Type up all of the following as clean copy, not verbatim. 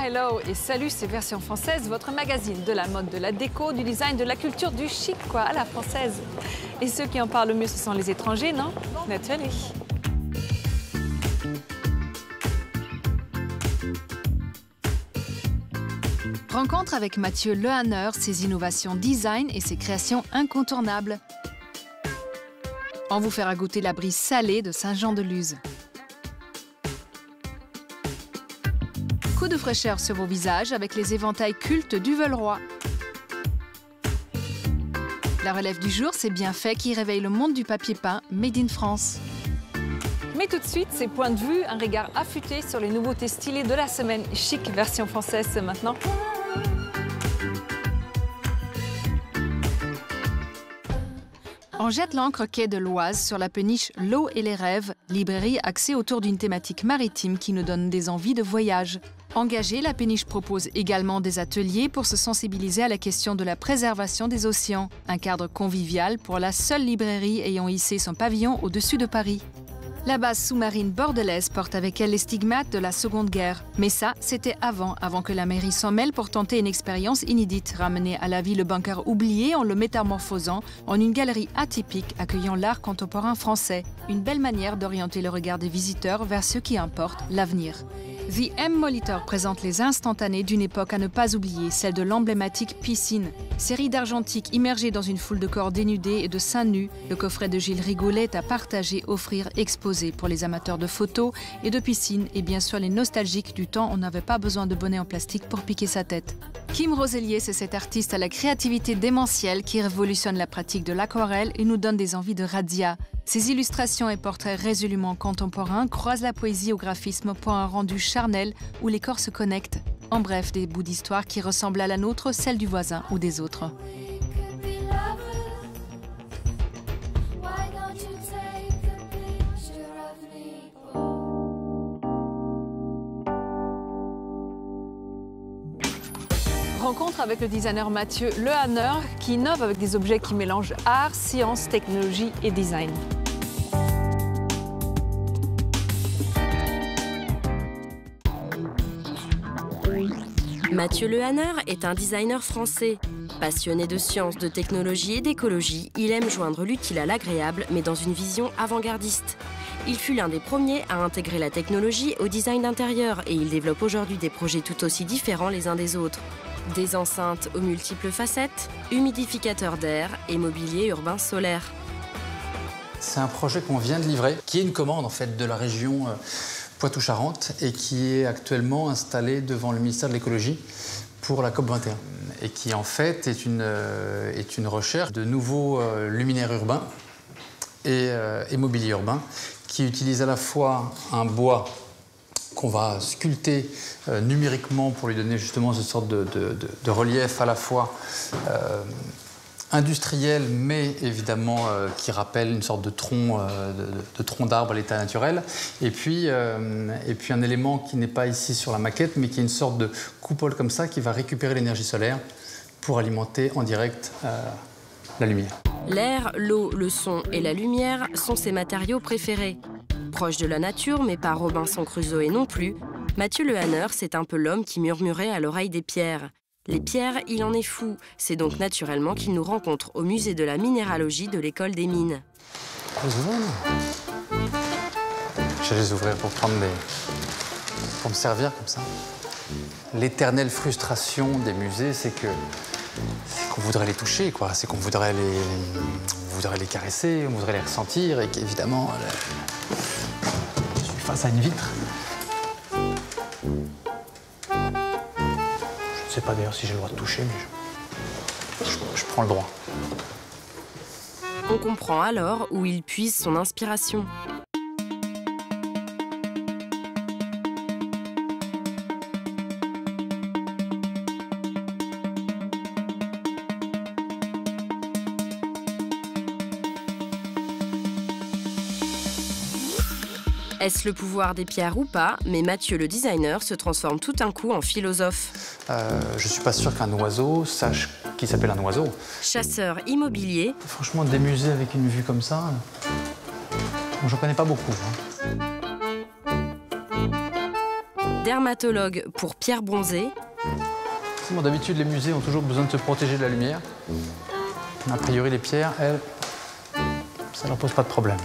hello et salut, c'est Version Française, votre magazine de la mode, de la déco, du design, de la culture, du chic, quoi, à la française. Et ceux qui en parlent le mieux, ce sont les étrangers, non? Natürlich. Rencontre avec Mathieu Lehanner, ses innovations design et ses créations incontournables. On vous fera goûter la brise salée de Saint-Jean-de-Luz. Coup de fraîcheur sur vos visages avec les éventails cultes du Veuleroy. La relève du jour, c'est bien fait qui réveille le monde du papier peint Made in France. Mais tout de suite, ces points de vue, un regard affûté sur les nouveautés stylées de la semaine. Chic Version Française, c'est maintenant. On jette l'encre quai de l'Oise sur la péniche L'eau et les rêves, librairie axée autour d'une thématique maritime qui nous donne des envies de voyage. Engagée, la péniche propose également des ateliers pour se sensibiliser à la question de la préservation des océans. Un cadre convivial pour la seule librairie ayant hissé son pavillon au-dessus de Paris. La base sous-marine bordelaise porte avec elle les stigmates de la Seconde Guerre. Mais ça, c'était avant que la mairie s'en mêle pour tenter une expérience inédite, ramener à la vie le bunker oublié en le métamorphosant en une galerie atypique accueillant l'art contemporain français. Une belle manière d'orienter le regard des visiteurs vers ce qui importe, l'avenir. The M Molitor présente les instantanés d'une époque à ne pas oublier, celle de l'emblématique piscine. Série d'argentique immergée dans une foule de corps dénudés et de seins nus, le coffret de Gilles Rigollet est à partager, offrir, exposer pour les amateurs de photos et de piscine et bien sûr les nostalgiques du temps où on n'avait pas besoin de bonnet en plastique pour piquer sa tête. Kim Roselier, c'est cet artiste à la créativité démentielle qui révolutionne la pratique de l'aquarelle et nous donne des envies de razzia. Ses illustrations et portraits résolument contemporains croisent la poésie au graphisme pour un rendu charnel où les corps se connectent. En bref, des bouts d'histoire qui ressemblent à la nôtre, celle du voisin ou des autres. Rencontre avec le designer Mathieu Lehanner qui innove avec des objets qui mélangent art, science, technologie et design. Mathieu Lehanner est un designer français. Passionné de sciences, de technologie et d'écologie, il aime joindre l'utile à l'agréable, mais dans une vision avant-gardiste. Il fut l'un des premiers à intégrer la technologie au design d'intérieur et il développe aujourd'hui des projets tout aussi différents les uns des autres. Des enceintes aux multiples facettes, humidificateurs d'air et mobilier urbain solaire. C'est un projet qu'on vient de livrer, qui est une commande en fait de la région Poitou-Charentes et qui est actuellement installé devant le ministère de l'écologie pour la COP21 et qui en fait est une recherche de nouveaux luminaires urbains et mobilier urbain qui utilise à la fois un bois qu'on va sculpter numériquement pour lui donner justement cette sorte de relief à la fois industriel, mais évidemment qui rappelle une sorte de tronc d'arbre à l'état naturel. Et puis un élément qui n'est pas ici sur la maquette, mais qui est une sorte de coupole comme ça qui va récupérer l'énergie solaire pour alimenter en direct la lumière. L'air, l'eau, le son et la lumière sont ses matériaux préférés. Proche de la nature, mais pas Robinson Crusoe non plus, Mathieu Lehanner, c'est un peu l'homme qui murmurait à l'oreille des pierres. Les pierres, il en est fou. C'est donc naturellement qu'il nous rencontre au musée de la minéralogie de l'école des mines. Je vais les ouvrir pour pour me servir comme ça. L'éternelle frustration des musées, c'est qu'on voudrait les toucher, quoi. C'est qu'on voudrait les caresser, on voudrait les ressentir, et qu'évidemment, je suis face à une vitre. Je ne sais pas d'ailleurs si j'ai le droit de toucher, mais je prends le droit. On comprend alors où il puise son inspiration. Est-ce le pouvoir des pierres ou pas? Mais Mathieu, le designer, se transforme tout d'un coup en philosophe. Je suis pas sûr qu'un oiseau sache qu'il s'appelle un oiseau. Chasseur immobilier. Franchement, des musées avec une vue comme ça, j'en connais pas beaucoup. Dermatologue pour Pierre Bronzé. Bon, d'habitude, les musées ont toujours besoin de se protéger de la lumière. A priori, les pierres, elles, ça ne leur pose pas de problème.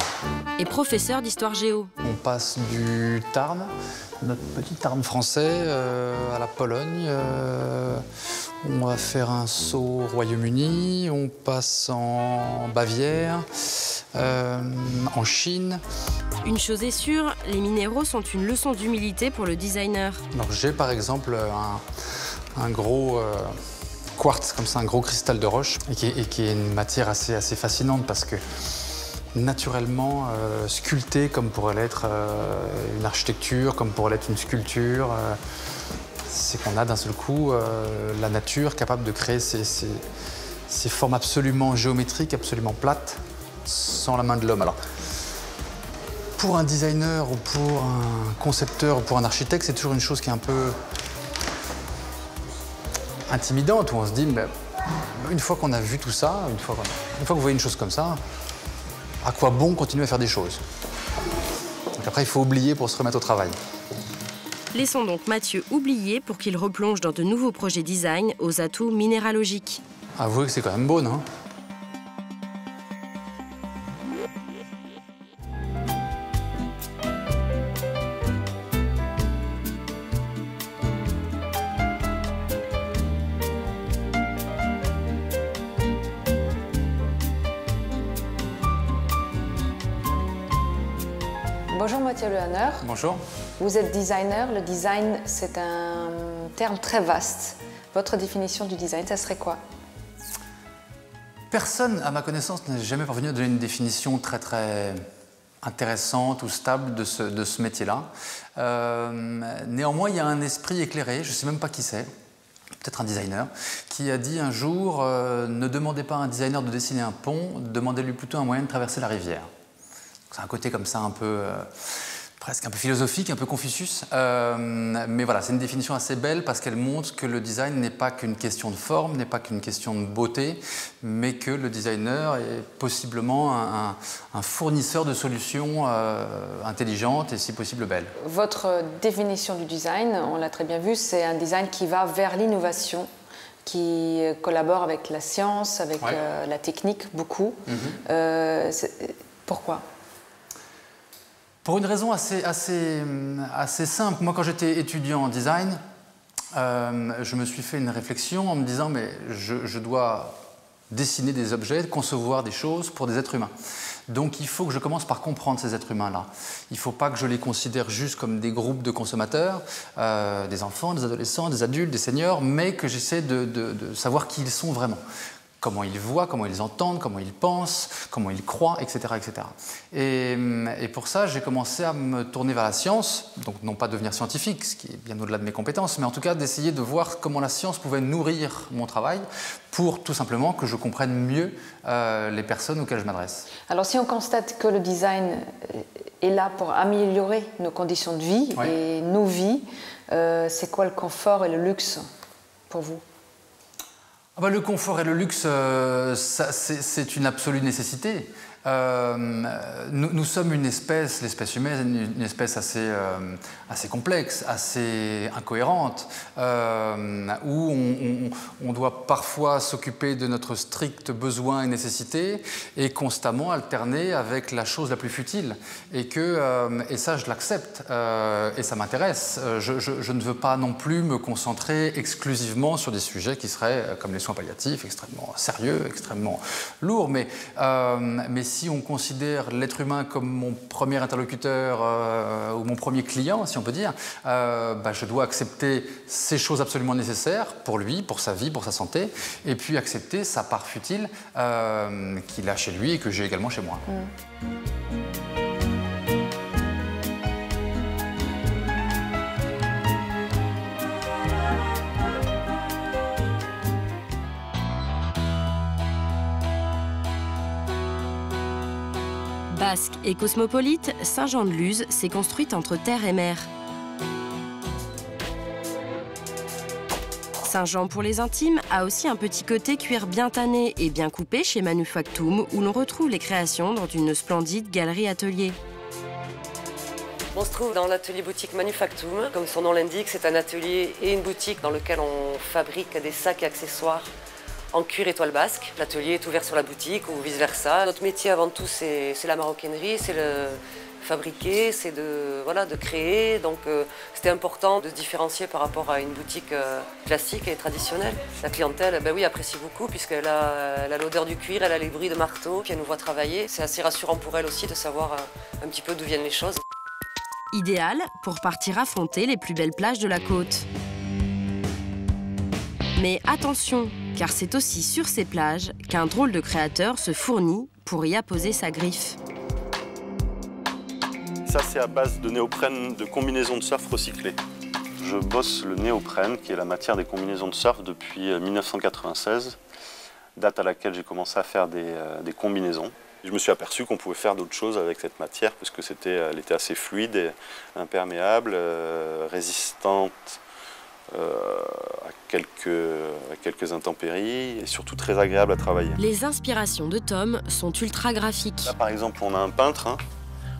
Et professeur d'histoire géo. On passe du Tarn, notre petit Tarn français, à la Pologne. On va faire un saut au Royaume-Uni. On passe en Bavière, en Chine. Une chose est sûre, les minéraux sont une leçon d'humilité pour le designer. Donc j'ai par exemple un gros quartz, comme ça, un gros cristal de roche, et qui est une matière assez fascinante parce que naturellement sculptée comme pourrait l'être une architecture, comme pourrait l'être une sculpture, c'est qu'on a d'un seul coup la nature capable de créer ces formes absolument géométriques, absolument plates, sans la main de l'homme. Alors, pour un designer ou pour un concepteur ou pour un architecte, c'est toujours une chose qui est un peu intimidante, où on se dit, mais une fois qu'on a vu tout ça, une fois que vous voyez une chose comme ça, à quoi bon continuer à faire des choses? Donc après, il faut oublier pour se remettre au travail. Laissons donc Mathieu oublier pour qu'il replonge dans de nouveaux projets design aux atouts minéralogiques. Avouez que c'est quand même beau, non? Bonjour Mathieu Lehanner. Bonjour. Vous êtes designer. Le design, c'est un terme très vaste. Votre définition du design, ça serait quoi? Personne, à ma connaissance, n'est jamais parvenu à donner une définition très intéressante ou stable de ce métier-là. Néanmoins, il y a un esprit éclairé, je ne sais même pas qui c'est, peut-être un designer, qui a dit un jour ne demandez pas à un designer de dessiner un pont, demandez-lui plutôt un moyen de traverser la rivière. C'est un côté comme ça un peu, presque un peu philosophique, un peu Confucius. Mais voilà, c'est une définition assez belle parce qu'elle montre que le design n'est pas qu'une question de forme, n'est pas qu'une question de beauté, mais que le designer est possiblement un fournisseur de solutions intelligentes et si possible belles. Votre définition du design, on l'a très bien vu, c'est un design qui va vers l'innovation, qui collabore avec la science, avec la technique, beaucoup. Pourquoi ? Pour une raison assez simple. Moi, quand j'étais étudiant en design, je me suis fait une réflexion en me disant mais je dois dessiner des objets, concevoir des choses pour des êtres humains. Donc il faut que je commence par comprendre ces êtres humains-là. Il ne faut pas que je les considère juste comme des groupes de consommateurs, des enfants, des adolescents, des adultes, des seniors, mais que j'essaie de savoir qui ils sont vraiment. Comment ils voient, comment ils entendent, comment ils pensent, comment ils croient, etc. etc. Et pour ça, j'ai commencé à me tourner vers la science, donc non pas devenir scientifique, ce qui est bien au-delà de mes compétences, mais en tout cas d'essayer de voir comment la science pouvait nourrir mon travail pour tout simplement que je comprenne mieux les personnes auxquelles je m'adresse. Alors si on constate que le design est là pour améliorer nos conditions de vie et nos vies, c'est quoi le confort et le luxe pour vous ? Le confort et le luxe, c'est une absolue nécessité. Nous sommes une espèce, l'espèce humaine, une espèce assez complexe, assez incohérente, où on doit parfois s'occuper de notre strict besoin et nécessité et constamment alterner avec la chose la plus futile. Et ça, je l'accepte et ça m'intéresse. Je ne veux pas non plus me concentrer exclusivement sur des sujets qui seraient, comme les soins palliatifs, extrêmement sérieux, extrêmement lourds. Mais si on considère l'être humain comme mon premier interlocuteur ou mon premier client, si on peut dire, je dois accepter ces choses absolument nécessaires pour lui, pour sa vie, pour sa santé, et puis accepter sa part futile qu'il a chez lui et que j'ai également chez moi. Basque et cosmopolite, Saint-Jean-de-Luz s'est construite entre terre et mer. Saint-Jean pour les intimes a aussi un petit côté cuir bien tanné et bien coupé chez Manufactum, où l'on retrouve les créations dans une splendide galerie-atelier. On se trouve dans l'atelier boutique Manufactum. Comme son nom l'indique, c'est un atelier et une boutique dans lequel on fabrique des sacs et accessoires en cuir et toile basque. L'atelier est ouvert sur la boutique ou vice-versa. Notre métier avant tout, c'est la maroquinerie, c'est le fabriquer, c'est de créer. Donc c'était important de se différencier par rapport à une boutique classique et traditionnelle. La clientèle, oui, apprécie beaucoup puisqu'elle a l'odeur du cuir, elle a les bruits de marteau, puis elle nous voit travailler. C'est assez rassurant pour elle aussi de savoir un petit peu d'où viennent les choses. Idéal pour partir affronter les plus belles plages de la côte. Mais attention, car c'est aussi sur ces plages qu'un drôle de créateur se fournit pour y apposer sa griffe. Ça, c'est à base de néoprène de combinaisons de surf recyclées. Je bosse le néoprène, qui est la matière des combinaisons de surf, depuis 1996, date à laquelle j'ai commencé à faire des combinaisons. Je me suis aperçu qu'on pouvait faire d'autres choses avec cette matière, parce que elle était assez fluide et imperméable, résistante à quelques intempéries et surtout très agréable à travailler. Les inspirations de Tom sont ultra graphiques. Là, par exemple, on a un peintre.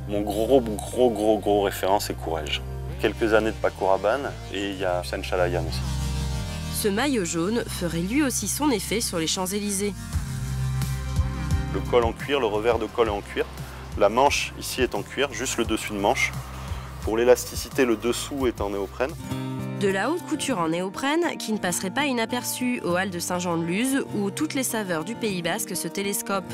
Mon gros référent, c'est Courrèges. Quelques années de Paco Rabanne et il y a Hussein Chalayan aussi. Ce maillot jaune ferait lui aussi son effet sur les Champs-Élysées. Le col en cuir, le revers de col est en cuir. La manche ici est en cuir, juste le dessus de manche. Pour l'élasticité, le dessous est en néoprène. De la haute couture en néoprène qui ne passerait pas inaperçue aux Halles de Saint-Jean-de-Luz où toutes les saveurs du Pays Basque se télescopent.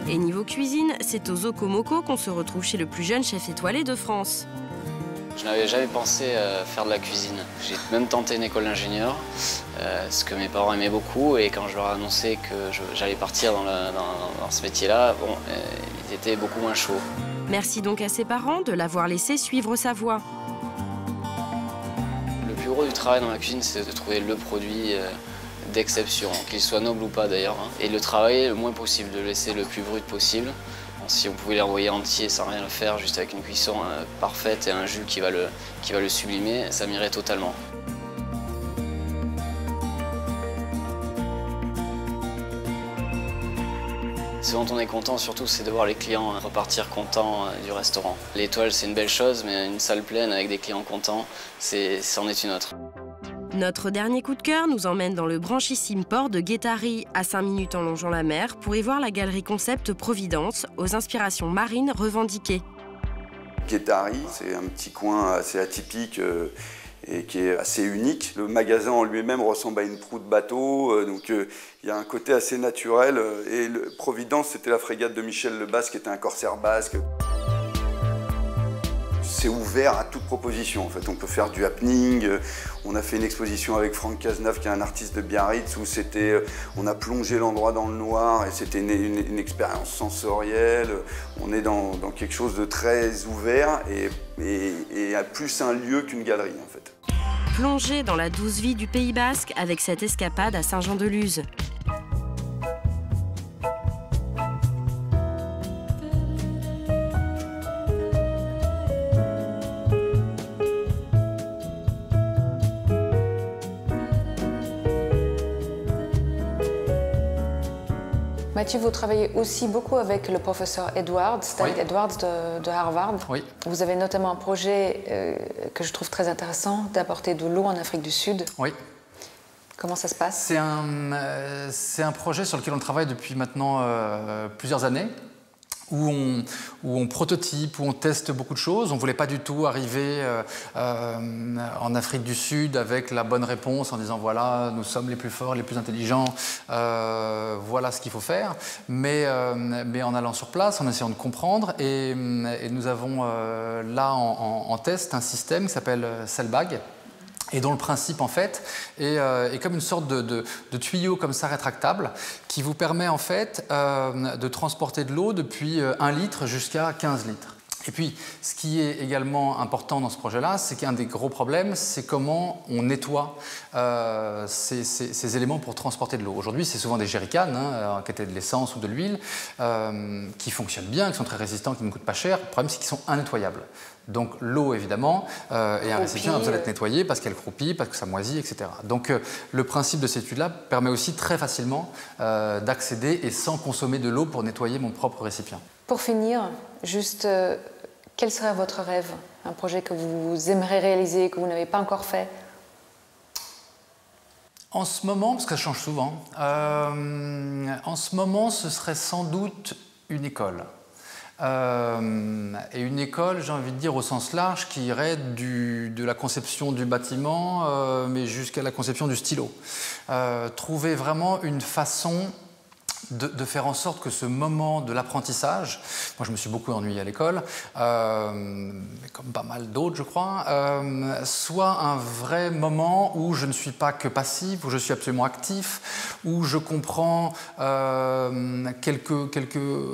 Et niveau cuisine, c'est aux Okomoko qu'on se retrouve chez le plus jeune chef étoilé de France. Je n'avais jamais pensé faire de la cuisine. J'ai même tenté une école d'ingénieur, ce que mes parents aimaient beaucoup. Et quand je leur ai annoncé que j'allais partir dans ce métier-là, ils étaient beaucoup moins chauds. Merci donc à ses parents de l'avoir laissé suivre sa voie. Le plus gros du travail dans la cuisine, c'est de trouver le produit d'exception, qu'il soit noble ou pas d'ailleurs. Et le travailler le moins possible, de le laisser le plus brut possible. Si on pouvait l'envoyer entier sans rien le faire, juste avec une cuisson parfaite et un jus qui va le sublimer, ça m'irait totalement. Ce dont on est content surtout, c'est de voir les clients repartir contents du restaurant. L'étoile, c'est une belle chose, mais une salle pleine avec des clients contents, c'en est une autre. Notre dernier coup de cœur nous emmène dans le branchissime port de Guétari, à 5 minutes en longeant la mer, pour y voir la galerie concept Providence, aux inspirations marines revendiquées. Guétari, c'est un petit coin assez atypique et qui est assez unique. Le magasin en lui-même ressemble à une proue de bateau, donc il y a un côté assez naturel. Et Providence, c'était la frégate de Michel le Basque, qui était un corsaire basque. C'est ouvert à toute proposition. En fait, on peut faire du happening. On a fait une exposition avec Franck Cazenave, qui est un artiste de Biarritz, où on a plongé l'endroit dans le noir et c'était une expérience sensorielle. On est dans quelque chose de très ouvert et à plus un lieu qu'une galerie, en fait. Plongé dans la douce vie du Pays Basque avec cette escapade à Saint-Jean-de-Luz. Mathieu, vous travaillez aussi beaucoup avec le professeur Edwards, Stanley Edwards de Harvard. Oui. Vous avez notamment un projet que je trouve très intéressant, d'apporter de l'eau en Afrique du Sud. Oui. Comment ça se passe? C'est un projet sur lequel on travaille depuis maintenant plusieurs années, où on prototype, où on teste beaucoup de choses. On ne voulait pas du tout arriver en Afrique du Sud avec la bonne réponse en disant voilà, nous sommes les plus forts, les plus intelligents, voilà ce qu'il faut faire. Mais en allant sur place, en essayant de comprendre, et nous avons là en test un système qui s'appelle Cellbag, et dont le principe en fait est comme une sorte de tuyau comme ça rétractable qui vous permet en fait de transporter de l'eau depuis 1 litre jusqu'à 15 litres. Et puis, ce qui est également important dans ce projet-là, c'est qu'un des gros problèmes, c'est comment on nettoie ces éléments pour transporter de l'eau. Aujourd'hui, c'est souvent des jerrycans, qui étaient de l'essence ou de l'huile, qui fonctionnent bien, qui sont très résistants, qui ne coûtent pas cher. Le problème, c'est qu'ils sont innettoyables. Donc l'eau, évidemment, et un récipient a besoin d'être nettoyé parce qu'elle croupit, parce que ça moisit, etc. Donc le principe de cette étude-là permet aussi très facilement d'accéder et sans consommer de l'eau pour nettoyer mon propre récipient. Pour finir, juste, quel serait votre rêve? Un projet que vous aimeriez réaliser, que vous n'avez pas encore fait? En ce moment, parce que ça change souvent, en ce moment, ce serait sans doute une école. Et une école, j'ai envie de dire au sens large, qui irait de la conception du bâtiment, mais jusqu'à la conception du stylo. Trouver vraiment une façon de faire en sorte que ce moment de l'apprentissage, moi je me suis beaucoup ennuyé à l'école, comme pas mal d'autres je crois, soit un vrai moment où je ne suis pas que passif, où je suis absolument actif, où je comprends quelques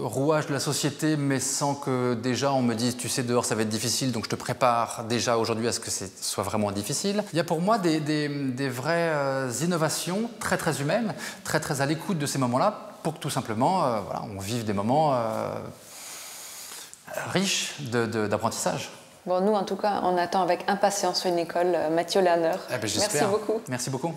rouages de la société, mais sans que déjà on me dise tu sais dehors ça va être difficile, donc je te prépare déjà aujourd'hui à ce que ce soit vraiment difficile. Il y a pour moi des vraies innovations très très humaines, très très à l'écoute de ces moments-là, pour que tout simplement voilà, on vive des moments riches d'apprentissage. Bon, nous, en tout cas, on attend avec impatience une école Mathieu Lerner. Eh ben, merci beaucoup. Merci beaucoup.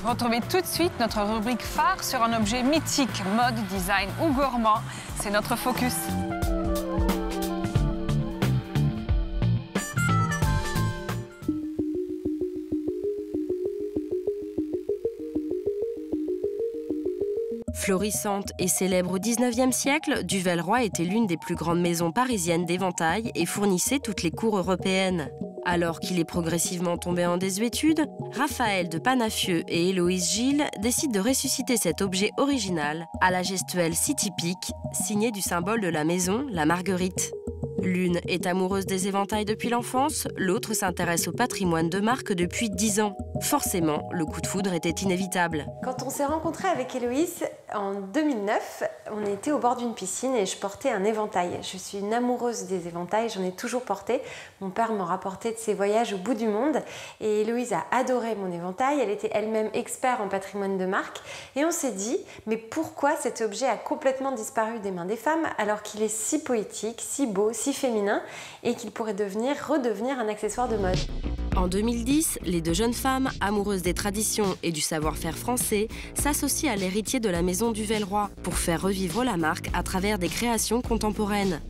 Retrouvez tout de suite notre rubrique phare sur un objet mythique, mode, design ou gourmand. C'est notre focus. Florissante et célèbre au XIXe siècle, Duvel-Roy était l'une des plus grandes maisons parisiennes d'éventail et fournissait toutes les cours européennes. Alors qu'il est progressivement tombé en désuétude, Raphaël de Panafieux et Héloïse Gilles décident de ressusciter cet objet original à la gestuelle si typique, signée du symbole de la maison, la marguerite. L'une est amoureuse des éventails depuis l'enfance, l'autre s'intéresse au patrimoine de marque depuis 10 ans. Forcément, le coup de foudre était inévitable. Quand on s'est rencontrés avec Héloïse en 2009, on était au bord d'une piscine et je portais un éventail. Je suis une amoureuse des éventails, j'en ai toujours porté. Mon père me rapportait de ses voyages au bout du monde et Héloïse a adoré mon éventail. Elle était elle-même experte en patrimoine de marque et on s'est dit, mais pourquoi cet objet a complètement disparu des mains des femmes alors qu'il est si poétique, si beau, si féminin et qu'il pourrait redevenir un accessoire de mode. En 2010, les deux jeunes femmes, amoureuses des traditions et du savoir-faire français, s'associent à l'héritier de la maison Duvel-Roy pour faire revivre la marque à travers des créations contemporaines.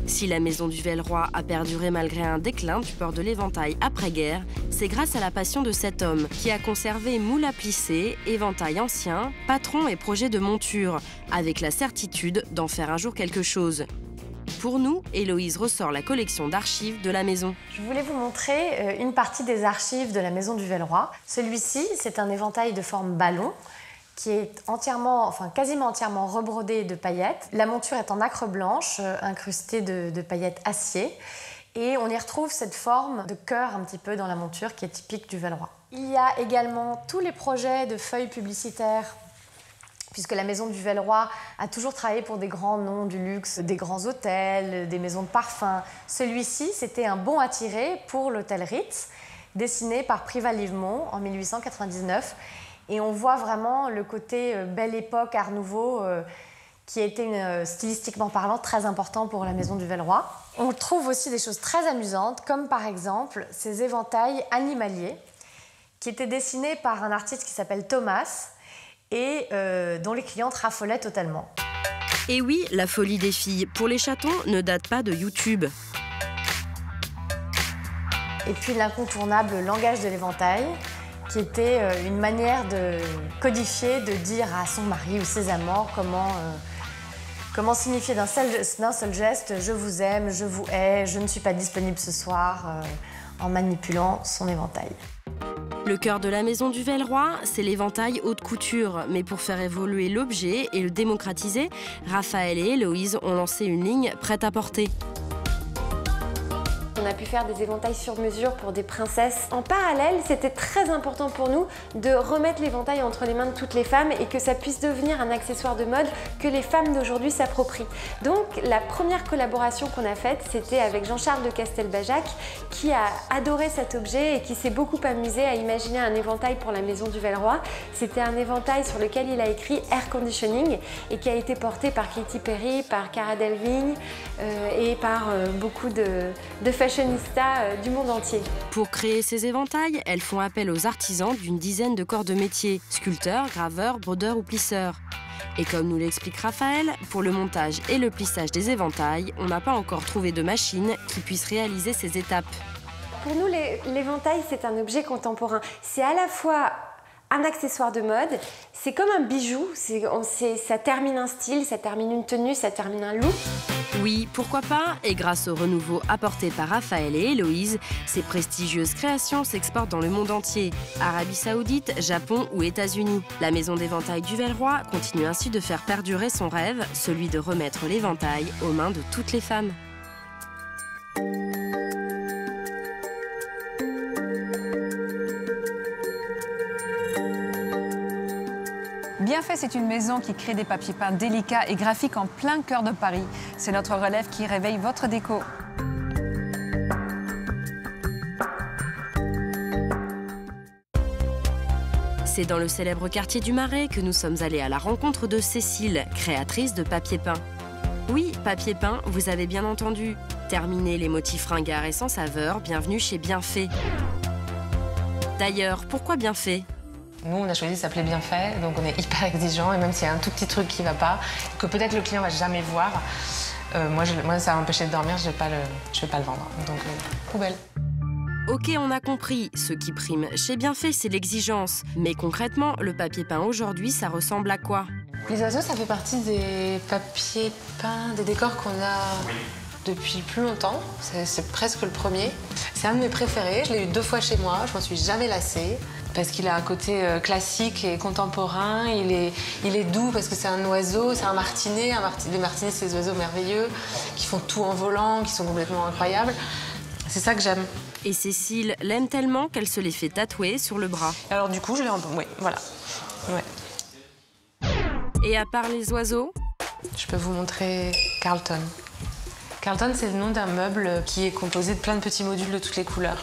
Si la maison Duvel-Roy a perduré malgré un déclin du port de l'éventail après-guerre, c'est grâce à la passion de cet homme qui a conservé moule à plisser, éventail ancien, patron et projet de monture, avec la certitude d'en faire un jour quelque chose. Pour nous, Héloïse ressort la collection d'archives de la maison. Je voulais vous montrer une partie des archives de la maison Duvel-Roy. Celui-ci, c'est un éventail de forme ballon qui est quasiment entièrement rebrodé de paillettes. La monture est en acre blanche, incrustée de paillettes acier. Et on y retrouve cette forme de cœur un petit peu dans la monture qui est typique du Duvel-Roy. Il y a également tous les projets de feuilles publicitaires puisque la maison Duvel-Roy a toujours travaillé pour des grands noms du luxe, des grands hôtels, des maisons de parfum. Celui-ci, c'était un bon à tirer pour l'hôtel Ritz, dessiné par Privat Livemont en 1899. Et on voit vraiment le côté belle époque, art nouveau, qui a été stylistiquement parlant très important pour la maison Duvel-Roy. On trouve aussi des choses très amusantes, comme par exemple ces éventails animaliers, qui étaient dessinés par un artiste qui s'appelle Thomas, et dont les clientes raffolaient totalement. Et oui, la folie des filles pour les chatons ne date pas de YouTube. Et puis l'incontournable langage de l'éventail, qui était une manière de codifier, de dire à son mari ou ses amants comment signifier d'un seul geste « je vous aime, je vous hais, je ne suis pas disponible ce soir » en manipulant son éventail. Le cœur de la maison Duvel-Roy, c'est l'éventail haute couture. Mais pour faire évoluer l'objet et le démocratiser, Raphaël et Héloïse ont lancé une ligne prête à porter. On a pu faire des éventails sur mesure pour des princesses. En parallèle, c'était très important pour nous de remettre l'éventail entre les mains de toutes les femmes et que ça puisse devenir un accessoire de mode que les femmes d'aujourd'hui s'approprient. Donc la première collaboration qu'on a faite, c'était avec Jean-Charles de Castelbajac qui a adoré cet objet et qui s'est beaucoup amusé à imaginer un éventail pour la maison Duvel-Roy. C'était un éventail sur lequel il a écrit Air Conditioning et qui a été porté par Katy Perry, par Cara Delevingne et par beaucoup de fashion fashionistas du monde entier. Pour créer ces éventails, elles font appel aux artisans d'une dizaine de corps de métier, sculpteurs, graveurs, brodeurs ou plisseurs. Et comme nous l'explique Raphaël, pour le montage et le plissage des éventails, on n'a pas encore trouvé de machine qui puisse réaliser ces étapes. Pour nous, l'éventail, c'est un objet contemporain. C'est à la fois un accessoire de mode, c'est comme un bijou, ça termine un style, ça termine une tenue, ça termine un look. Oui, pourquoi pas? Et grâce au renouveau apporté par Raphaël et Héloïse, ces prestigieuses créations s'exportent dans le monde entier. Arabie Saoudite, Japon ou États-Unis. La maison d'éventail du Velleroy continue ainsi de faire perdurer son rêve, celui de remettre l'éventail aux mains de toutes les femmes. Bienfait, c'est une maison qui crée des papiers peints délicats et graphiques en plein cœur de Paris. C'est notre relève qui réveille votre déco. C'est dans le célèbre quartier du Marais que nous sommes allés à la rencontre de Cécile, créatrice de papier peint. Oui, papier peint, vous avez bien entendu. Terminez les motifs ringards et sans saveur, bienvenue chez Bienfait. D'ailleurs, pourquoi Bienfait ? Nous, on a choisi de s'appeler Bienfait, donc on est hyper exigeant, et même s'il y a un tout petit truc qui ne va pas, que peut-être le client ne va jamais voir, moi, ça va m'empêcher de dormir, je ne vais pas le vendre. Donc, poubelle. Ok, on a compris. Ce qui prime chez Bienfait, c'est l'exigence. Mais concrètement, le papier peint aujourd'hui, ça ressemble à quoi? Les oiseaux, ça fait partie des papiers peints, des décors qu'on a depuis plus longtemps. C'est presque le premier. C'est un de mes préférés, je l'ai eu 2 fois chez moi, je m'en suis jamais lassée. Parce qu'il a un côté classique et contemporain, il est doux parce que c'est un oiseau, c'est un martinet. Les martinets, c'est des oiseaux merveilleux qui font tout en volant, qui sont complètement incroyables. C'est ça que j'aime. Et Cécile l'aime tellement qu'elle se les fait tatouer sur le bras. Alors du coup, je l'ai oui, voilà. Ouais. Et à part les oiseaux? Je peux vous montrer Carlton. Carlton, c'est le nom d'un meuble qui est composé de plein de petits modules de toutes les couleurs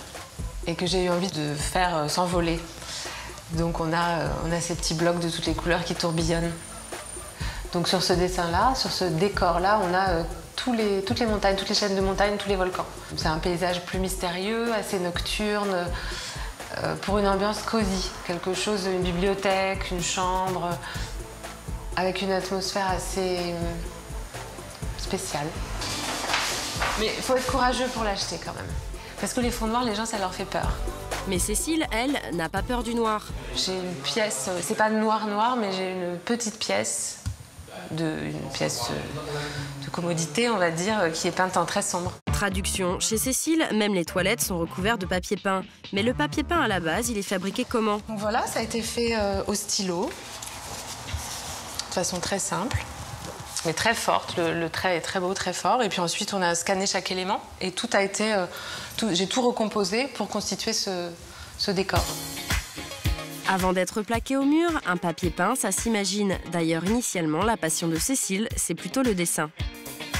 et que j'ai eu envie de faire s'envoler. Donc on a ces petits blocs de toutes les couleurs qui tourbillonnent. Donc sur ce dessin-là, sur ce décor-là, on a toutes les montagnes, toutes les chaînes de montagnes, tous les volcans. C'est un paysage plus mystérieux, assez nocturne, pour une ambiance cosy. Quelque chose, une bibliothèque, une chambre, avec une atmosphère assez spéciale. Mais il faut être courageux pour l'acheter quand même. Parce que les fonds noirs, les gens, ça leur fait peur. Mais Cécile, elle, n'a pas peur du noir. J'ai une pièce, c'est pas noir, mais j'ai une petite pièce, de commodité, on va dire, qui est peinte en très sombre. Traduction, chez Cécile, même les toilettes sont recouvertes de papier peint. Mais le papier peint, à la base, il est fabriqué comment? Donc voilà, ça a été fait au stylo, de façon très simple. Mais très forte, le trait est très beau, très fort. Et puis ensuite, on a scanné chaque élément et tout a été, j'ai tout recomposé pour constituer ce décor. Avant d'être plaqué au mur, un papier peint, ça s'imagine. D'ailleurs, initialement, la passion de Cécile, c'est plutôt le dessin.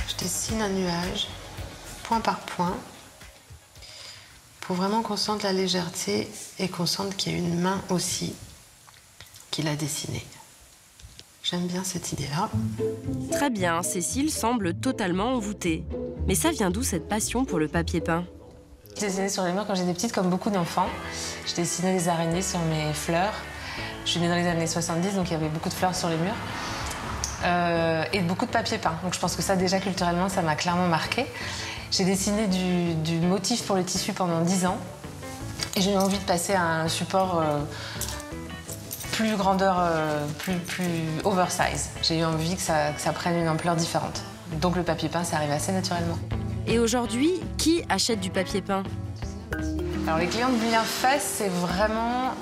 Je dessine un nuage, point par point, pour vraiment qu'on sente la légèreté et qu'on sente qu'il y a une main aussi qui l'a dessiné. J'aime bien cette idée-là. Très bien, Cécile semble totalement envoûtée. Mais ça vient d'où cette passion pour le papier peint? Je dessinais sur les murs quand j'étais petite, comme beaucoup d'enfants. Je dessinais des araignées sur mes fleurs. Je suis née dans les années 70, donc il y avait beaucoup de fleurs sur les murs. Et beaucoup de papier peint. Donc je pense que ça, déjà, culturellement, ça m'a clairement marqué. J'ai dessiné du motif pour le tissu pendant 10 ans. Et j'ai eu envie de passer à un support plus grandeur, plus oversize. J'ai eu envie que ça prenne une ampleur différente. Donc le papier peint, ça arrive assez naturellement. Et aujourd'hui, qui achète du papier peint? Alors les clients de Bienfait, c'est vraiment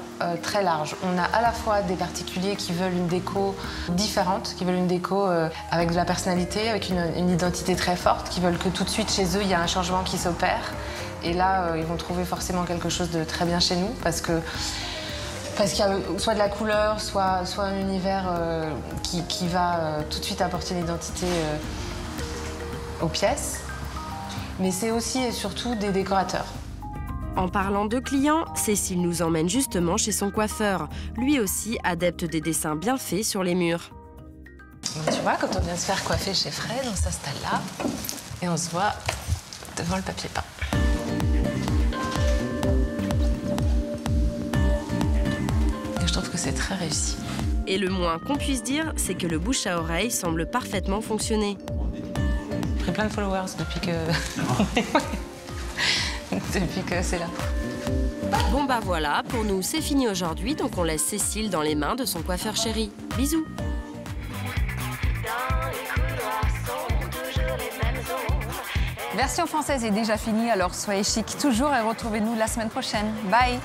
très large. On a à la fois des particuliers qui veulent une déco différente, qui veulent une déco avec de la personnalité, avec une identité très forte, qui veulent que tout de suite chez eux, il y a un changement qui s'opère. Et là, ils vont trouver forcément quelque chose de très bien chez nous parce qu'il y a soit de la couleur, soit un univers qui va tout de suite apporter une identité aux pièces. Mais c'est aussi et surtout des décorateurs. En parlant de clients, Cécile nous emmène justement chez son coiffeur, lui aussi adepte des dessins bien faits sur les murs. Donc, tu vois, quand on vient se faire coiffer chez Fred, on s'installe là et on se voit devant le papier peint. que c'est très réussi. Et le moins qu'on puisse dire, c'est que le bouche à oreille semble parfaitement fonctionner. J'ai pris plein de followers depuis que... depuis que c'est là. Bon bah voilà, pour nous c'est fini aujourd'hui, donc on laisse Cécile dans les mains de son coiffeur chéri. Bisous. Version française est déjà finie, alors soyez chic toujours et retrouvez-nous la semaine prochaine. Bye.